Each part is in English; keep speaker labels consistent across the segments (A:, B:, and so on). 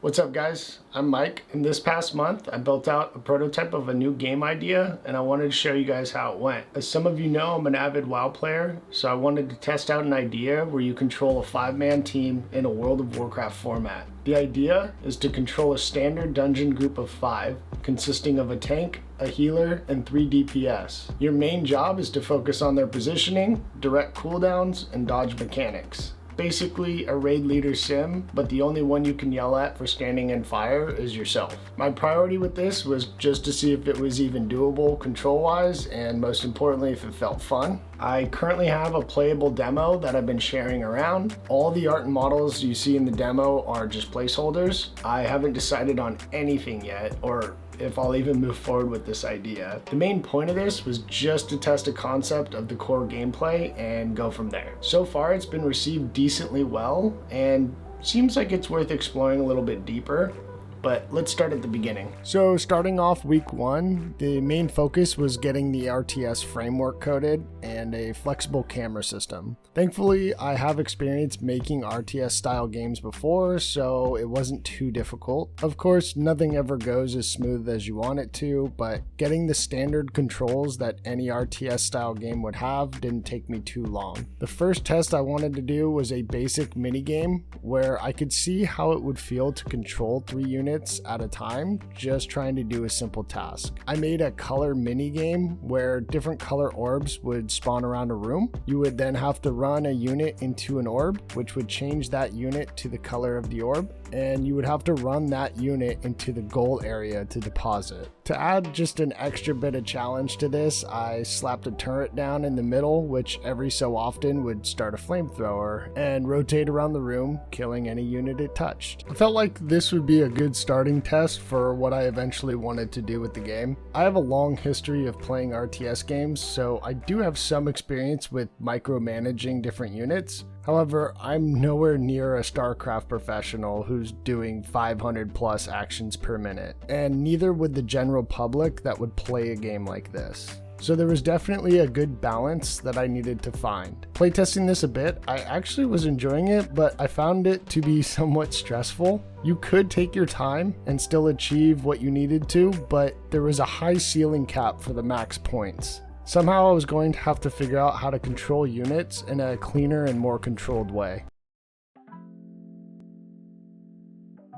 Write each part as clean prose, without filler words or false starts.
A: What's up guys, I'm Mike, and this past month I built out a prototype of a new game idea and I wanted to show you guys how it went. As some of you know, I'm an avid WoW player, so I wanted to test out an idea where you control a 5-man team in a World of Warcraft format. The idea is to control a standard dungeon group of 5, consisting of a tank, a healer, and 3 DPS. Your main job is to focus on their positioning, direct cooldowns, and dodge mechanics. Basically a raid leader sim, but the only one you can yell at for standing in fire is yourself. My priority with this was just to see if it was even doable control-wise, and most importantly, if it felt fun. I currently have a playable demo that I've been sharing around. All the art and models you see in the demo are just placeholders. I haven't decided on anything yet, or if I'll even move forward with this idea. The main point of this was just to test a concept of the core gameplay and go from there. So far it's been received decently well and seems like it's worth exploring a little bit deeper. But let's start at the beginning. So starting off week 1, the main focus was getting the RTS framework coded and a flexible camera system. Thankfully, I have experience making RTS style games before, so it wasn't too difficult. Of course, nothing ever goes as smooth as you want it to, but getting the standard controls that any RTS style game would have didn't take me too long. The first test I wanted to do was a basic minigame where I could see how it would feel to control 3 units at a time, just trying to do a simple task. I made a color mini game where different color orbs would spawn around a room. You would then have to run a unit into an orb, which would change that unit to the color of the orb, and you would have to run that unit into the goal area to deposit. To add just an extra bit of challenge to this, I slapped a turret down in the middle, which every so often would start a flamethrower and rotate around the room, killing any unit it touched. I felt like this would be a good starting test for what I eventually wanted to do with the game. I have a long history of playing RTS games, so I do have some experience with micromanaging different units. However, I'm nowhere near a StarCraft professional who's doing 500 plus actions per minute, and neither would the general public that would play a game like this. So there was definitely a good balance that I needed to find. Playtesting this a bit, I actually was enjoying it, but I found it to be somewhat stressful. You could take your time and still achieve what you needed to, but there was a high ceiling cap for the max points. Somehow I was going to have to figure out how to control units in a cleaner and more controlled way.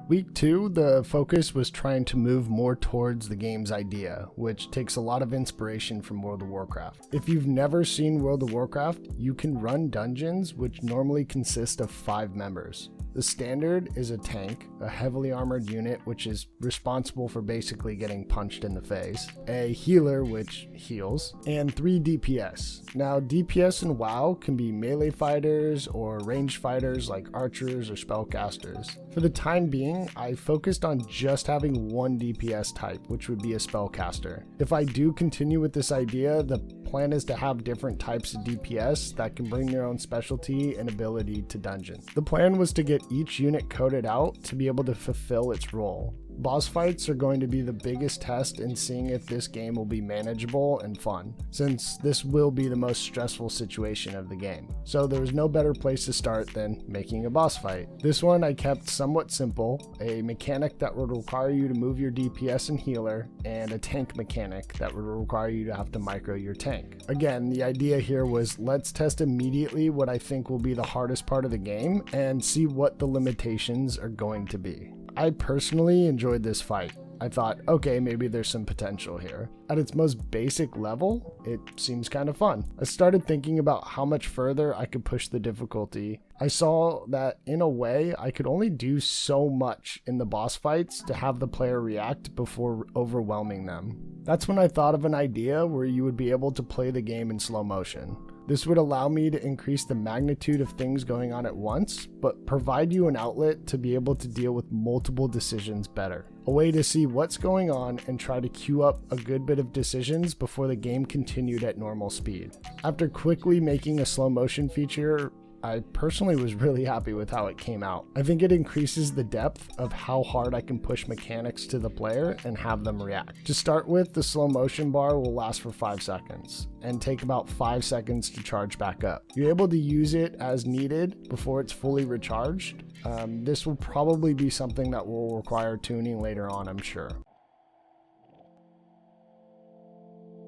A: Week 2, the focus was trying to move more towards the game's idea, which takes a lot of inspiration from World of Warcraft. If you've never seen World of Warcraft, you can run dungeons which normally consist of 5 members. The standard is a tank, a heavily armored unit which is responsible for basically getting punched in the face, a healer which heals, and 3 DPS. Now DPS in WoW can be melee fighters or ranged fighters like archers or spellcasters. For the time being, I focused on just having 1 DPS type, which would be a spellcaster. If I do continue with this idea, the plan is to have different types of DPS that can bring their own specialty and ability to dungeons. The plan was to get each unit coded out to be able to fulfill its role. Boss fights are going to be the biggest test in seeing if this game will be manageable and fun, since this will be the most stressful situation of the game. So there was no better place to start than making a boss fight. This one I kept somewhat simple, a mechanic that would require you to move your DPS and healer, and a tank mechanic that would require you to have to micro your tank. Again, the idea here was let's test immediately what I think will be the hardest part of the game and see what the limitations are going to be. I personally enjoyed this fight. I thought, okay, maybe there's some potential here. At its most basic level, it seems kind of fun. I started thinking about how much further I could push the difficulty. I saw that in a way, I could only do so much in the boss fights to have the player react before overwhelming them. That's when I thought of an idea where you would be able to play the game in slow motion. This would allow me to increase the magnitude of things going on at once, but provide you an outlet to be able to deal with multiple decisions better. A way to see what's going on and try to queue up a good bit of decisions before the game continued at normal speed. After quickly making a slow motion feature I personally was really happy with how it came out. I think it increases the depth of how hard I can push mechanics to the player and have them react. To start with, the slow motion bar will last for 5 seconds and take about 5 seconds to charge back up. You're able to use it as needed before it's fully recharged. This will probably be something that will require tuning later on, I'm sure.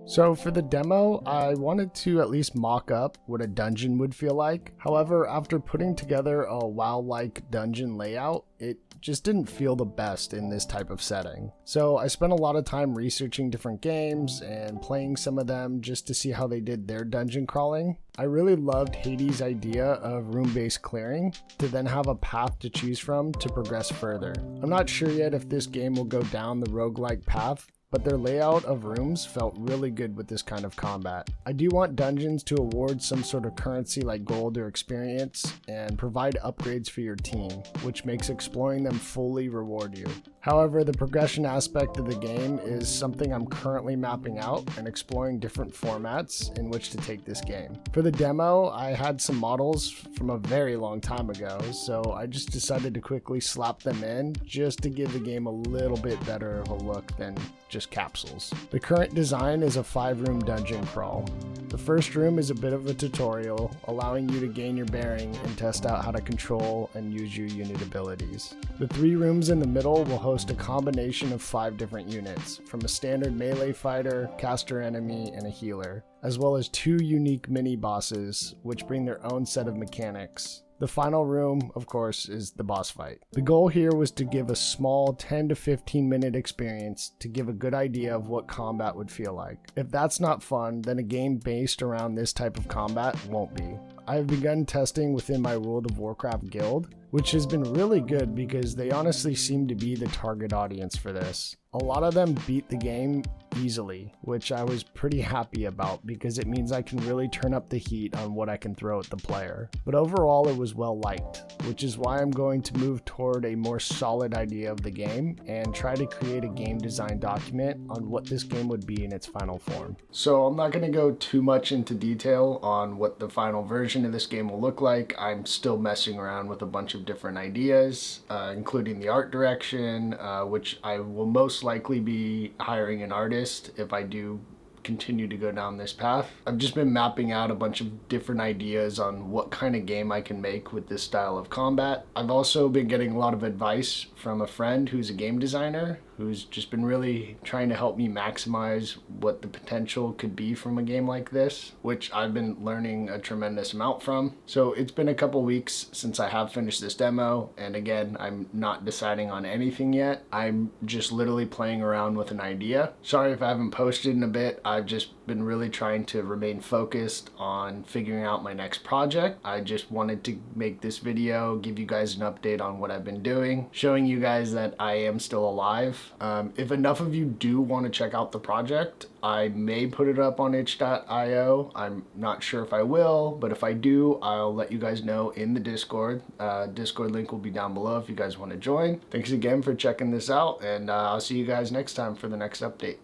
A: So for the demo, I wanted to at least mock up what a dungeon would feel like. However, after putting together a WoW-like dungeon layout, it just didn't feel the best in this type of setting. So I spent a lot of time researching different games and playing some of them just to see how they did their dungeon crawling. I really loved Hades' idea of room-based clearing to then have a path to choose from to progress further. I'm not sure yet if this game will go down the roguelike path, but their layout of rooms felt really good with this kind of combat. I do want dungeons to award some sort of currency like gold or experience and provide upgrades for your team, which makes exploring them fully reward you. However, the progression aspect of the game is something I'm currently mapping out and exploring different formats in which to take this game. For the demo, I had some models from a very long time ago, so I just decided to quickly slap them in just to give the game a little bit better of a look than just capsules. The current design is a 5-room dungeon crawl. The first room is a bit of a tutorial, allowing you to gain your bearing and test out how to control and use your unit abilities. The 3 rooms in the middle will host a combination of 5 different units, from a standard melee fighter, caster enemy, and a healer, as well as 2 unique mini-bosses, which bring their own set of mechanics. The final room, of course, is the boss fight. The goal here was to give a small 10 to 15 minute experience to give a good idea of what combat would feel like. If that's not fun, then a game based around this type of combat won't be. I have begun testing within my World of Warcraft guild, which has been really good because they honestly seem to be the target audience for this. A lot of them beat the game easily, which I was pretty happy about because it means I can really turn up the heat on what I can throw at the player. But overall it was well liked, which is why I'm going to move toward a more solid idea of the game and try to create a game design document on what this game would be in its final form. So I'm not going to go too much into detail on what the final version of this game will look like. I'm still messing around with a bunch of different ideas, including the art direction, which I will most likely be hiring an artist if I do continue to go down this path. I've just been mapping out a bunch of different ideas on what kind of game I can make with this style of combat. I've also been getting a lot of advice from a friend who's a game designer who's just been really trying to help me maximize what the potential could be from a game like this, which I've been learning a tremendous amount from. So it's been a couple weeks since I have finished this demo, and again, I'm not deciding on anything yet. I'm just literally playing around with an idea. Sorry if I haven't posted in a bit. I've just been really trying to remain focused on figuring out my next project. I just wanted to make this video, give you guys an update on what I've been doing, showing you guys that I am still alive. If enough of you do want to check out the project, I may put it up on itch.io. I'm not sure if I will, but if I do, I'll let you guys know in the Discord. Discord link will be down below if you guys want to join. Thanks again for checking this out, and I'll see you guys next time for the next update.